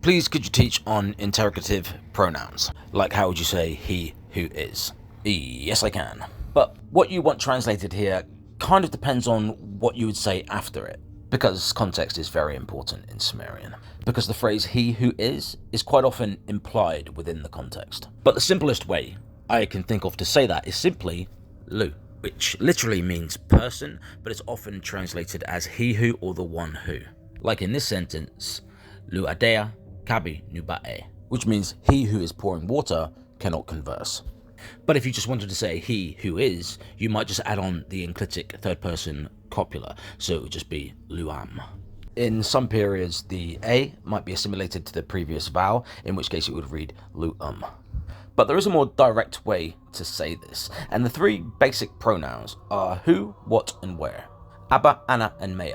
Please could you teach on interrogative pronouns? Like how would you say he who is? Yes, I can. But what you want translated here kind of depends on what you would say after it, because context is very important in Sumerian. Because the phrase he who is quite often implied within the context. But the simplest way I can think of to say that is simply lu, which literally means person, but it's often translated as he who or the one who. Like in this sentence, lu adea kabi nubae, which means he who is pouring water cannot converse. But if you just wanted to say he who is, you might just add on the enclitic third person copula, so it would just be luam. In some periods, the a might be assimilated to the previous vowel, in which case it would read luum. But there is a more direct way to say this, and the three basic pronouns are who, what, and where. Abba, Anna, and Mea.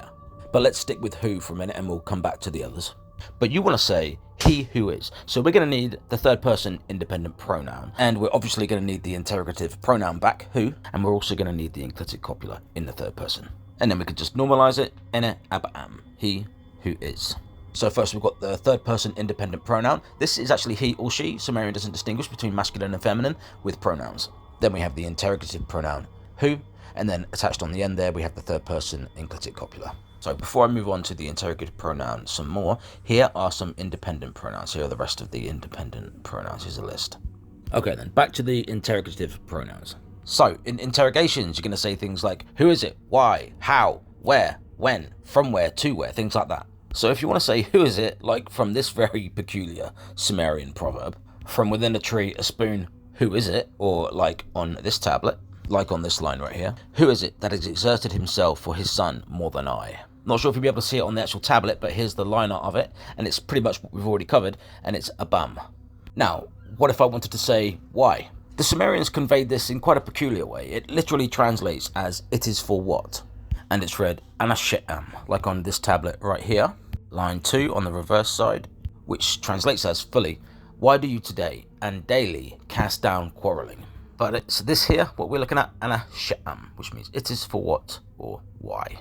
But let's stick with who for a minute and we'll come back to the others. But you want to say he who is. So we're going to need the third person independent pronoun. And we're obviously going to need the interrogative pronoun back, who. And we're also going to need the enclitic copula in the third person. And then we could just normalize it. Ene abba am. He who is. So first we've got the third person independent pronoun. This is actually he or she. Sumerian doesn't distinguish between masculine and feminine with pronouns. Then we have the interrogative pronoun who. And then attached on the end there we have the third person enclitic copula. So before I move on to the interrogative pronoun some more, here are some independent pronouns. Here are the rest of the independent pronouns. Here's a list. Okay then, back to the interrogative pronouns. So in interrogations, you're going to say things like, who is it, why, how, where, when, from where, to where, things like that. So if you want to say who is it, like from this very peculiar Sumerian proverb, from within a tree a spoon, who is it, or like on this tablet, like on this line right here, who is it that has exerted himself for his son more than I? Not sure if you'll be able to see it on the actual tablet, but here's the line art of it, and it's pretty much what we've already covered, and it's abam. Now, what if I wanted to say why? The Sumerians conveyed this in quite a peculiar way. It literally translates as it is for what, and it's read anashe'am, like on this tablet right here, line 2 on the reverse side, which translates as fully, why do you today and daily cast down quarrelling? But it's this here, what we're looking at, anashe'am, which means it is for what or why.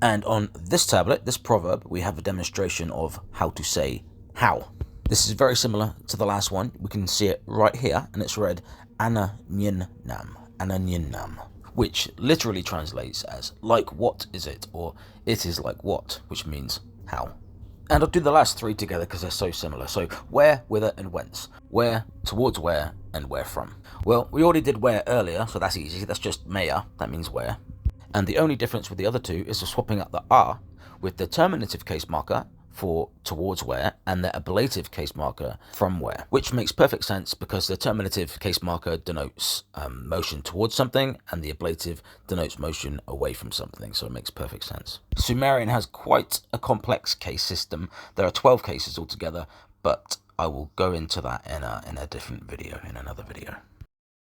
And on this tablet, this proverb, we have a demonstration of how to say how. This is very similar to the last one. We can see it right here, and it's read ana nyinnam, which literally translates as like what is it, or it is like what, which means how. And I'll do the last three together because they're so similar. So where, whither, and whence. Where, towards where, and where from. Well, we already did where earlier, so that's easy. That's just mea, that means where. And the only difference with the other two is the swapping up the are with the terminative case marker for towards where and the ablative case marker from where, which makes perfect sense because the terminative case marker denotes motion towards something and the ablative denotes motion away from something, so it makes perfect sense. Sumerian has quite a complex case system. There are 12 cases altogether, but I will go into that in a different video, in another video.